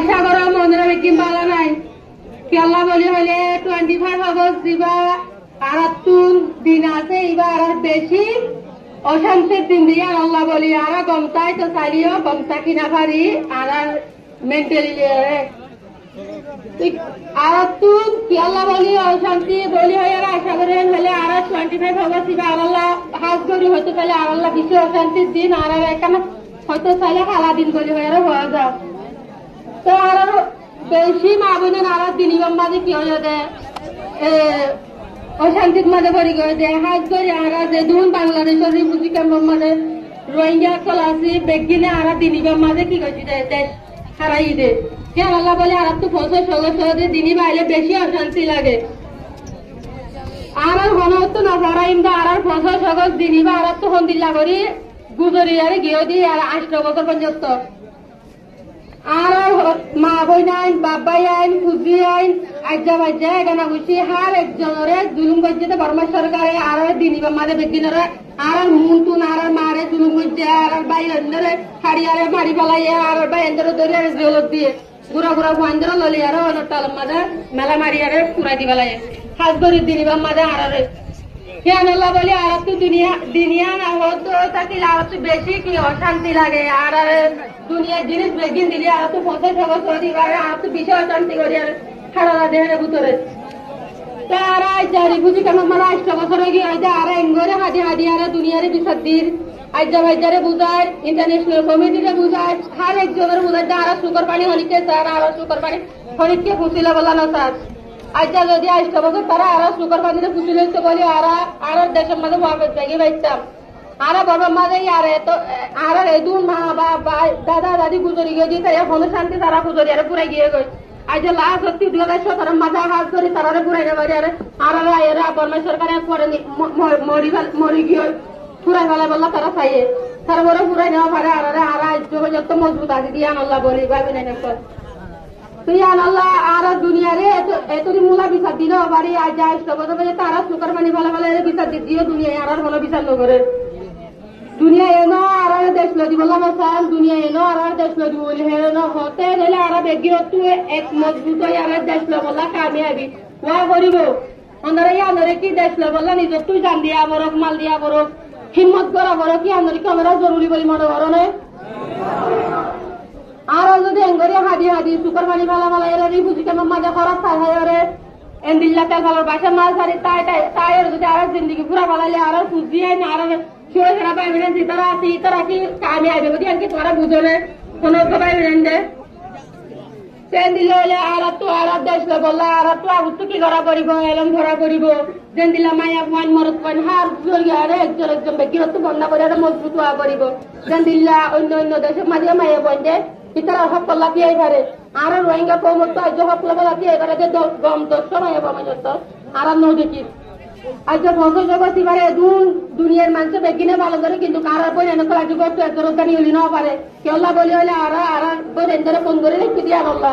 সাগর মন্দির বেকিম বালা নাই কি আল্লাহ বলি হলে 25 আগস্ট দিবা আর তুন দিন আছে এবার আর বেশি অশান্তির দিন দিয়ে আল্লাহ বলি আর গমতাই তো চালিও গমতা কিনা পারি আর মেন্টালি আর তুন কি আল্লাহ বলি অশান্তি বলি হয় আর আশা করেন হলে আর 25 আগস্ট দিবা আর আল্লাহ হাজ করি হয়তো তাহলে আর আল্লাহ বেশি অশান্তির দিন আর এখানে হয়তো চাইলে খালা দিন বলি হয় আর হওয়া যাও তো আর বেশি মা বোনের আর দিনিবার মাঝে কি হয়ে যায় অশান্তির মাঝে পড়ি গিয়ে দেয় হাত করে আর যে দুন বাংলাদেশের রিফিউজি ক্যাম্পের মাঝে রোহিঙ্গা কলাসি বেগিনে আর দিনিবার মাঝে কি করছি দেশ হারাই দে কেন আল্লাহ বলে আর তো ফসল সগসে দিনই বাইলে বেশি অশান্তি লাগে আর হনতো না যারা ইন্দা আর ফসল সগস দিনই বা আর তো হন্দিল্লা করি গুজরি আর গিয়ে দিই আর 8 বছর পর্যন্ত আর মা বই আইন বাবাই আইন খুঁজি আইন আজ্জা বাজ্জা এখানে বুঝি হার একজনের জুলুম গজ্জে বর্মা সরকারে আর দিনিবা মাঝে বেগিনরে আর মুন্টুন আর মারে জুলুম গজ্জে আর বাই এন্দরে হাড়িয়ারে মারি ফেলাই আর বাই এন্দরে ধরে জলত দিয়ে গুড়া গুড়া ভাঞ্জর ললি আর অনটাল মাঝে মেলা মারিয়ারে পুরাই দি ফেলাই হাত ধরে দিনিবা মাঝে আরে কেন আল্লাহ বলি আর তো দুনিয়া না হতো থাকিলে আর তো বেশি কি অশান্তি লাগে আর দুনিয়ার জিনিস বেগিন দিলে আর তো ফসল ফসল করি আর তো বেশি অশান্তি করি আর খারাপ দেহের ভিতরে তারা জারি বুঝি কেন আমার 8 বছর হয়ে গিয়ে আর এঙ্গরে হাদি হাদি আর দুনিয়ার বিসাদ্দির আজ্জা ভাইজারে বুঝায় ইন্টারন্যাশনাল কমিটিরে বুঝায় হার একজনের বুঝায় আর সুকর পানি হলিকে স্যার আর সুকর পানি হলিকে ফুসিলা বলা না স্যার আজ্জা যদি 8 বছর তারা আর সুকর পানিতে ফুসিল হইতে বলি আর দেশের মাঝে মহাবেদ জায়গায় বাইতাম আর বাবার মাঝে আর এদুন মা বা দাদা দাদি গুজরি গিয়ে দিতে এখনো শান্তি তারা গুজরি আর পুরাই গিয়ে গই আজ লাস্ট সত্যি 2017 মাঝে হাত ধরে তারা পুরাই নেবার আর এরা বর্মা সরকার মরি গিয়ে পুরাই ফেলা বললা তারা চাইয়ে তারা বড় পুরাই নেওয়া পারে আর যত মজবুত আছে দিয়ে আল্লাহ বলি ভাবি না তুই আল্লাহ আর দুনিয়ারে এতদিন মূলা বিচার দিল বাড়ি আজ 8 বছর তারা সুকার পানি ফেলা ফেলা বিচার দিও দুনিয়ায় আর কোনো বিচার নগরে দুনিয়া এনো আর দেশ লদি বললাম স্যার দুনিয়া এনো আর দেশ লদি বলি হেনো হতে গেলে আর বেগি তুই এক মজবুত আর দেশ বললা কামিয়াবি ওয়া করিব অন্যরা আনরে কি দেশ বললা নিজে তুই জান দিয়া বরক মাল দিয়া বরক হিম্মত করা বরক কি আনরে ক্যামেরা জরুরি বলি মনে করো না আর যদি এঙ্গরে হাদি হাদি সুপার পানি ফেলা ফেলা এর রিফিউজি ক্যাম্পের মাঝে খরচ থাকে এন্দিল্লা তেল ফেলার বাসা মাল সারি তাই যদি আর জিন্দগি পুরা ফেলাইলে আর খুঁজি আইন আর শুয়ে সেরা পাইবেন তারা কি কামে আইবে বুঝি আর কি তোরা বুঝো না কোনো পাইবেন দে তেল দিলে হলে আর তো আর দেশ বললা আর তো আগুত কি করা করিব এলম ধরা করিব যেন দিলা মায়া ওয়ান মরত ওয়ান হার আর একজন ব্যক্তিগত বন্ধা করে মজবুত হওয়া করিব যেন দিল্লা অন্য দেশের মাঝে মায়া বন্ধে ইতারা সকল লাফিয়াই পারে আর রোহিঙ্গা কৌমত আজ সকল লাফিয়াই পারে যে গম 10 মায়া বমাজত আর দেখি আজ ফসল জগতি পারে দুনিয়ার মানুষ বেগিনে ভালো করে কিন্তু কারার বই এনে কাজ করতে জরদানি হলি না পারে কেউলা বলি হলে আর বই এনে ফোন করে রেখে দিয়া বললা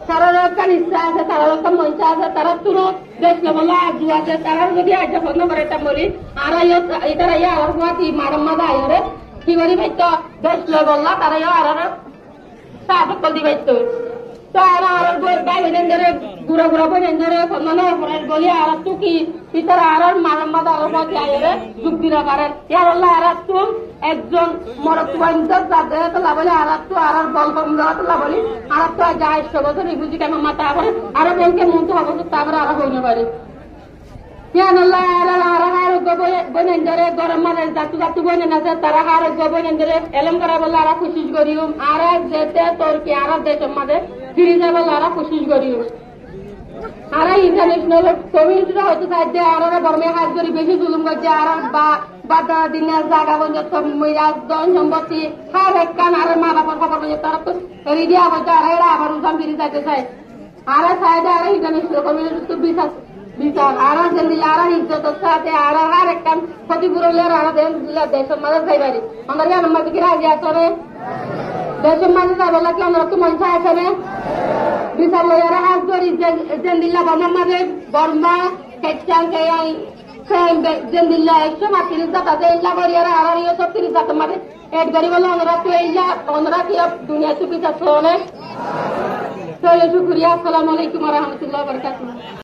তারা একটা ইচ্ছা আছে তারা একটা মঞ্চা আছে তারা তুলো দেশ বললা আজু আছে তারা যদি আজ ফোন করে এটা বলি আর এটারা আর মাটি মারাম মাদা আয়রে কি করি ভাই তো দেশ বললা তারা আর সাহায্য করে দিবে তো তারা আর বাইবেন ধরে গুড়া গুড়া বইন ধরে মানে বলি আর তো কি তারা আর মারাম্মাদ আর মধ্যে আয়রে যুগ দিতে পারেন ইয়ার আল্লাহ আর তো একজন মরত ওয়াইন্দার যাবে তো লাবলি আর তো আর বলবম দেওয়া তো লাবলি আর তো যা 100 বছর রিফিউজি ক্যাম্পে মাথা আবার আর বলকে মন তো অবস্থা তারপরে আর হইতে পারে ইয়ার আল্লাহ আর বইন ধরে গরম মানে জাতু বইন আছে তারা আর বইন ধরে এলম করা বললে আর খুশি করিম আর যেতে তোর কি আর দেশের মাঝে ফিরে যাবে আর কোশিশ করি আর ইন্টারন্যাশনাল কমিউনিটিটা হয়তো সাহায্যে আর বর্মে হাত করি বেশি জুলুম করছে আর বাদা দিনের জায়গা পর্যন্ত ধন সম্পত্তি হার একখান আর মা বাবার খবর পর্যন্ত তারা তো রেডি আবার আর এরা আবার উঠান ফিরে যাইতে চায় আর সাহায্যে আর ইন্টারন্যাশনাল কমিউনিটি তো বিচার আর আর ইজ্জতের সাথে আর আর একখান ক্ষতিপূরণ আর দেশের মাঝে যাইবারি আমরা জানার মাঝে কি রাজি আসরে দেশের মাঝে যাই বলা কি আমরা তো মঞ্চা আসবে বিচার লইয়ারা হাত ধরি জেন্দিল্লা বর্মার মাঝে বর্মা খেচান জেন্দিল্লা 130 জাত আছে এল্লা করিয়ারা আর 30 জাতের মাঝে एक गरीब ओनरा की अब दुनिया चुकी था सोने। तो ये शुक्रिया। अस्सलाम वालेकुम व रहमतुल्लाहि व बरकातुहू।